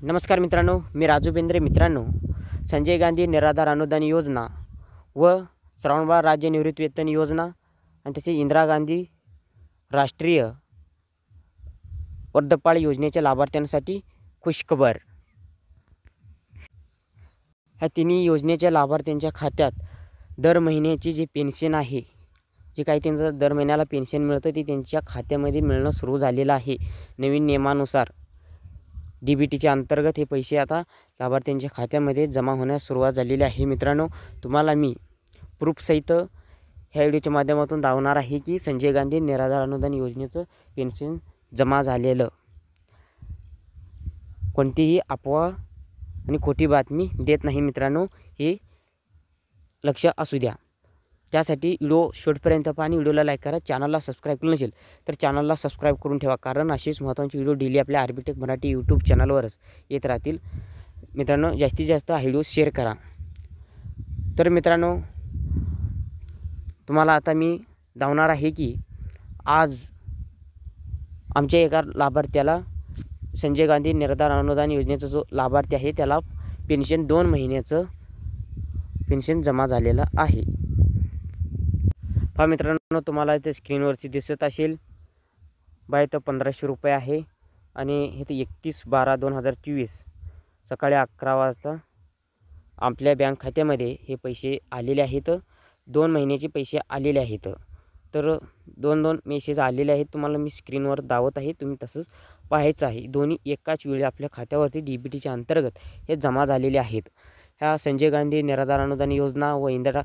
नमस्कार मित्रांनो, मी राजू बेंद्रे. मित्रांनो, संजय गांधी निराधार अनुदान योजना व श्रावणबाळ राज्य निवृत्तीवेतन योजना आणि तसे इंदिरा गांधी राष्ट्रीय वर्धपाळ योजनेच्या लाभार्थ्यांसाठी खुशखबर. ह्या तिन्ही योजनेच्या लाभार्थ्यांच्या खात्यात दर महिन्याची जी पेन्शन आहे, जे काही त्यांचं दर महिन्याला पेन्शन मिळतं ती त्यांच्या खात्यामध्ये मिळणं सुरू झालेलं आहे. नवीन नियमानुसार DBTच्या अंतर्गत हे पैसे आता लाभार्थ्यांच्या खात्यामध्ये जमा होण्यास सुरुवात झालेली आहे. मित्रांनो, तुम्हाला मी प्रूफसहित ह्या व्हिडिओच्या माध्यमातून दाखवणार आहे की संजय गांधी निराधार अनुदान योजनेचं पेन्शन जमा झालेलं. कोणतीही अफवा आणि खोटी बातमी देत नाही मित्रांनो, हे लक्ष असू द्या. त्यासाठी व्हिडिओ शेवटपर्यंत पहा आणि व्हिडिओला लाईक करा. चॅनलला सबस्क्राईब केलं नसेल तर चॅनलला सबस्क्राईब करून ठेवा, कारण असेच महत्त्वाचे व्हिडिओ डेली आपल्या आरबीटेक मराठी यूट्यूब चॅनलवरच येत राहतील. मित्रांनो, जास्तीत जास्त हा व्हिडिओ शेअर करा. तर मित्रांनो, तुम्हाला आता मी दाखवणार आहे की आज आमच्या एका लाभार्थ्याला संजय गांधी निराधार अनुदान योजनेचा जो लाभार्थी आहे त्याला पेन्शन 2 महिन्याचं पेन्शन जमा झालेलं आहे. पहा मित्रांनो, तुम्हाला इथे स्क्रीनवरती दिसत असेल बाय तर 1500 रुपये आहे आणि हे तर 31/12/2024 सकाळी 11 वाजता आपल्या बँक खात्यामध्ये हे पैसे आलेले आहेत. 2 महिन्याचे पैसे आलेले आहेत. तर 2 मेसेज आलेले आहेत. तुम्हाला मी स्क्रीनवर दाखवत आहे, तुम्ही तसंच पाहायचं आहे. दोन्ही एकाच वेळी आपल्या खात्यावरती DBTच्या अंतर्गत हे जमा झालेले आहेत. ह्या संजय गांधी निराधार अनुदान योजना व इंदिरा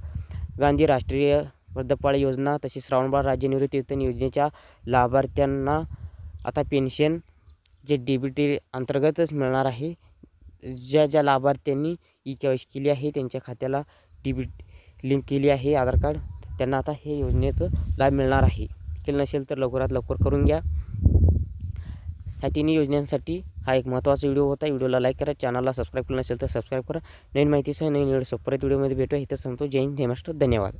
गांधी राष्ट्रीय वर्धपाळ योजना तसेच श्रावणबाळ राज्य निवृत्तीवेतन योजनेच्या लाभार्थ्यांना आता पेन्शन जे DBT अंतर्गतच मिळणार आहे. ज्या लाभार्थ्यांनी ई-KYC केली आहे, त्यांच्या खात्याला DBT लिंक केली आहे आधार कार्ड, त्यांना आता हे योजनेचं लाभ मिळणार आहे. केलं नसेल तर लवकरात लवकर करून घ्या. ह्या तिन्ही योजनांसाठी हा एक महत्त्वाचा व्हिडिओ होता. व्हिडिओला लाईक करा, चॅनलला सबस्क्राईब केलं नसेल तर सबस्क्राईब करा. नवीन माहितीसह नवीन व्हिडिओ परत व्हिडिओमध्ये भेटूया. इथं सांगतो. जय हिंद, जय महाराष्ट्र. धन्यवाद.